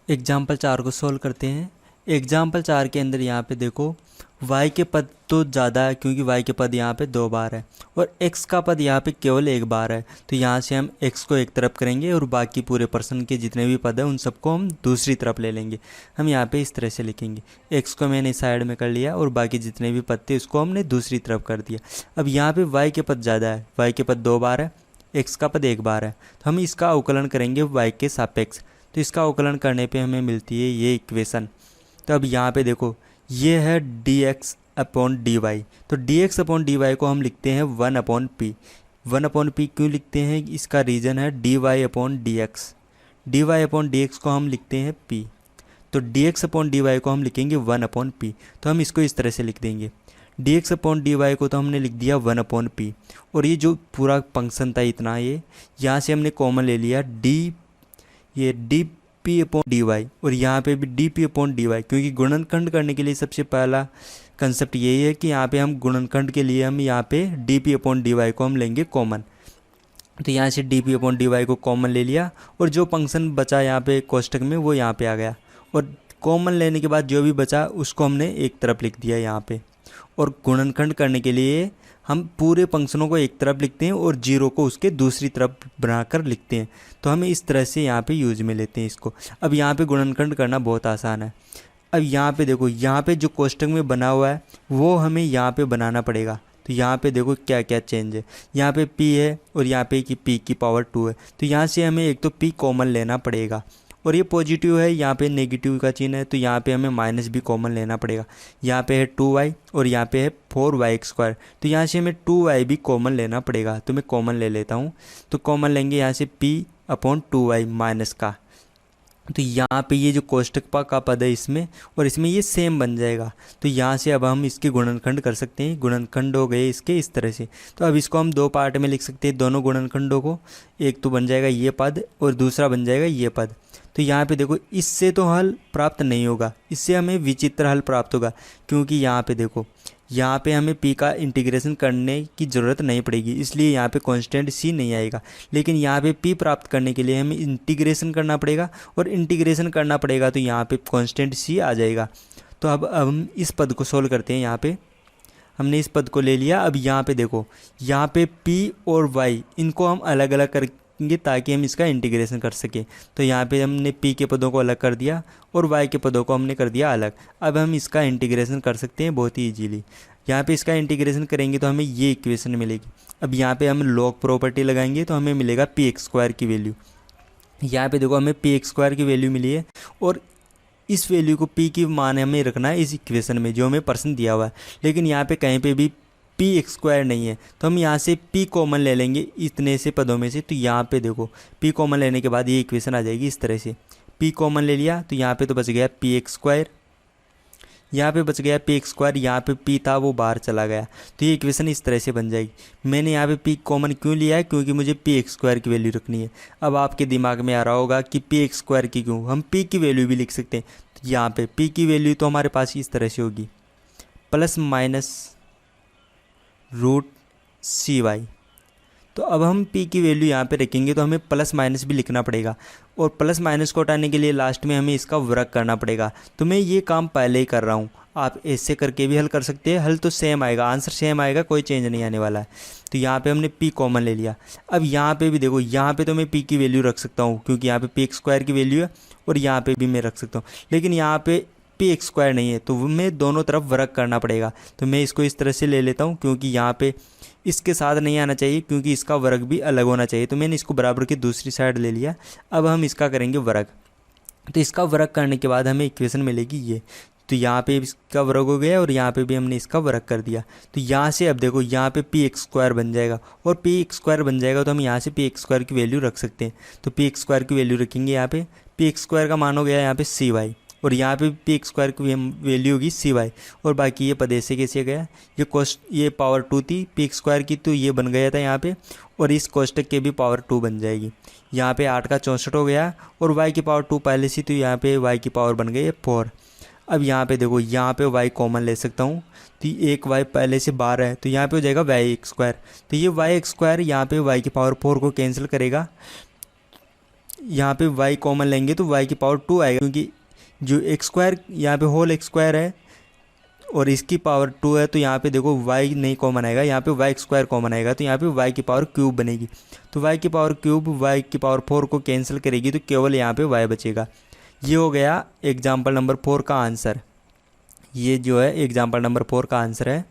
Example 4 को solve करते हैं। एग्जाम्पल 4 के अंदर यहाँ पे देखो y के पद तो ज़्यादा है क्योंकि y के पद यहाँ पे 2 बार है और x का पद यहाँ पे केवल 1 बार है। तो यहाँ से हम x को एक तरफ करेंगे और बाकी पूरे पर्सन के जितने भी पद हैं उन सबको हम दूसरी तरफ ले लेंगे। हम यहाँ पे इस तरह से लिखेंगे, x को मैंने साइड में कर लिया और बाकी जितने भी पद थे उसको हमने दूसरी तरफ कर दिया। अब यहाँ पे y के पद ज़्यादा है, y के पद 2 बार है, x का पद 1 बार है, तो हम इसका अवकलन करेंगे y के सापेक्ष। तो इसका अवकलन करने पे हमें मिलती है ये इक्वेशन। तो अब यहाँ पे देखो ये है dx अपॉन dy। तो dx अपॉन dy को हम लिखते हैं 1 अपॉन p। 1 अपॉन p क्यों लिखते हैं, इसका रीज़न है dy upon dx। dy upon dx को हम लिखते हैं p। तो dx अपॉन dy को हम लिखेंगे 1 अपॉन p। तो हम इसको इस तरह से लिख देंगे, dx अपॉन dy को तो हमने लिख दिया 1 अपॉन p। और ये जो पूरा फंक्शन था इतना, ये यहाँ से हमने कॉमन ले लिया ये dp अपॉन dy और यहाँ पे भी dp अपॉन dy, क्योंकि गुणनखंड करने के लिए सबसे पहला कंसेप्ट यही है कि यहाँ पे हम गुणनखंड के लिए हम यहाँ पे dp अपॉन dy को हम लेंगे कॉमन। तो यहाँ से dp अपॉन dy को कॉमन ले लिया और जो फंक्शन बचा यहाँ पे कोष्टक में वो यहाँ पे आ गया और कॉमन लेने के बाद जो भी बचा उसको हमने एक तरफ लिख दिया यहाँ पे। और गुणनखंड करने के लिए हम पूरे फंक्शनों को एक तरफ लिखते हैं और जीरो को उसके दूसरी तरफ बनाकर लिखते हैं। तो हमें इस तरह से यहाँ पे यूज में लेते हैं इसको। अब यहाँ पे गुणनखंड करना बहुत आसान है। अब यहाँ पे देखो यहाँ पे जो कोष्टक में बना हुआ है वो हमें यहाँ पे बनाना पड़ेगा। तो यहाँ पे देखो क्या क्या चेंज है, यहाँ पे p है और यहाँ पे कि p की पावर 2 है। तो यहाँ से हमें एक तो p कॉमन लेना पड़ेगा और ये पॉजिटिव है, यहाँ पे नेगेटिव का चिन्ह है तो यहाँ पे हमें माइनस भी कॉमन लेना पड़ेगा। यहाँ पे है 2y और यहाँ पे है 4y²। तो यहाँ से हमें 2y भी कॉमन लेना पड़ेगा। तो मैं कॉमन ले लेता हूँ। तो कॉमन लेंगे यहाँ से p अपॉन 2y माइनस का। तो यहाँ पे ये जो कोष्टक का पद है इसमें और इसमें ये सेम बन जाएगा। तो यहाँ से अब हम इसके गुणनखंड कर सकते हैं। गुणनखंड हो गए इसके इस तरह से। तो अब इसको हम 2 पार्ट में लिख सकते हैं दोनों गुणनखंडों को। एक तो बन जाएगा ये पद और दूसरा बन जाएगा ये पद। तो यहाँ पे देखो इससे तो हल प्राप्त नहीं होगा, इससे हमें विचित्र हल प्राप्त होगा, क्योंकि यहाँ पे देखो यहाँ पे हमें p का इंटीग्रेशन करने की ज़रूरत नहीं पड़ेगी, इसलिए यहाँ पे कांस्टेंट c नहीं आएगा। लेकिन यहाँ पे p प्राप्त करने के लिए हमें इंटीग्रेशन करना पड़ेगा और इंटीग्रेशन करना पड़ेगा तो यहाँ पे कांस्टेंट c आ जाएगा। तो अब हम इस पद को सोल्व करते हैं। यहाँ पे हमने इस पद को ले लिया। अब यहाँ पे देखो यहाँ पे p और y इनको हम अलग अलग करेंगे ताकि हम इसका इंटीग्रेशन कर सकें। तो यहाँ पे हमने p के पदों को अलग कर दिया और y के पदों को हमने कर दिया अलग। अब हम इसका इंटीग्रेशन कर सकते हैं बहुत ही इजीली। यहाँ पे इसका इंटीग्रेशन करेंगे तो हमें ये इक्वेशन मिलेगी। अब यहाँ पे हम लॉग प्रॉपर्टी लगाएंगे तो हमें मिलेगा px² की वैल्यू। यहाँ पे देखो हमें px² की वैल्यू मिली है और इस वैल्यू को p की मान हमें रखना है इस इक्वेशन में जो हमें प्रश्न दिया हुआ है। लेकिन यहाँ पे कहीं पे भी px² नहीं है तो हम यहाँ से p कॉमन ले लेंगे इतने से पदों में से। तो यहाँ पे देखो p कॉमन लेने के बाद ये इक्वेशन आ जाएगी इस तरह से। p कॉमन ले लिया तो यहाँ पे तो बच गया px², यहाँ पे बच गया px², यहाँ पे p था वो बाहर चला गया। तो ये इक्वेशन इस तरह से बन जाएगी। मैंने यहाँ पे p कॉमन क्यों लिया है, क्योंकि मुझे px² की वैल्यू रखनी है। अब आपके दिमाग में आ रहा होगा कि px² की क्यों, हम p की वैल्यू भी लिख सकते हैं। तो यहाँ पे p की वैल्यू तो हमारे पास इस तरह से होगी प्लस माइनस रूट cy। तो अब हम p की वैल्यू यहाँ पे रखेंगे तो हमें प्लस माइनस भी लिखना पड़ेगा और प्लस माइनस को हटाने के लिए लास्ट में हमें इसका वर्ग करना पड़ेगा। तो मैं ये काम पहले ही कर रहा हूँ, आप ऐसे करके भी हल कर सकते हैं। हल तो सेम आएगा, आंसर सेम आएगा, कोई चेंज नहीं आने वाला है। तो यहाँ पे हमने p कॉमन ले लिया। अब यहाँ पे भी देखो यहाँ पे तो मैं p की वैल्यू रख सकता हूँ क्योंकि यहाँ पे px² की वैल्यू है और यहाँ पे भी मैं रख सकता हूँ। लेकिन यहाँ पे px² नहीं है तो मैं दोनों तरफ वर्ग करना पड़ेगा। तो मैं इसको इस तरह से ले लेता हूँ क्योंकि यहाँ पे इसके साथ नहीं आना चाहिए क्योंकि इसका वर्ग भी अलग होना चाहिए। तो मैंने इसको बराबर की दूसरी साइड ले लिया। अब हम इसका करेंगे वर्ग। तो इसका वर्ग करने के बाद हमें इक्वेशन मिलेगी ये। तो यहाँ पे इसका वर्ग हो गया और यहाँ पे भी हमने इसका वर्ग कर दिया। तो यहाँ से अब देखो यहाँ पे px² बन जाएगा और px² बन जाएगा तो हम यहाँ से px² की वैल्यू रख सकते हैं। तो px² की वैल्यू रखेंगे यहाँ पे। px² का मान हो गया यहाँ पे cy और यहाँ पे px² की वैल्यू होगी cy और बाकी ये पद ऐसे कैसे गया। ये पावर 2 थी px² की तो ये बन गया था यहाँ पे और इस कोष्टक के भी पावर 2 बन जाएगी। यहाँ पे 8 का 64 हो गया और y की पावर 2 पहले से तो यहाँ पे y की पावर बन गई है 4। अब यहाँ पे देखो यहाँ पे y कॉमन ले सकता हूँ तो एक y पहले से 12 है तो यहाँ पे हो जाएगा y²। तो ये y² यहाँ पे y की पावर 4 को कैंसिल करेगा। यहाँ पे y कॉमन लेंगे तो y की पावर 2 आएगा, क्योंकि जो एक्स स्क्वायर यहाँ पे होल एक्स स्क्वायर है और इसकी पावर 2 है, तो यहाँ पे देखो y नहीं कॉमन आएगा, यहाँ पे y स्क्वायर कॉमन आएगा, तो यहाँ पे y की पावर क्यूब बनेगी। तो y की पावर क्यूब y की पावर 4 को कैंसिल करेगी, तो केवल यहाँ पे y बचेगा। ये हो गया एग्जाम्पल नंबर 4 का आंसर। ये जो है एग्जाम्पल नंबर 4 का आंसर है।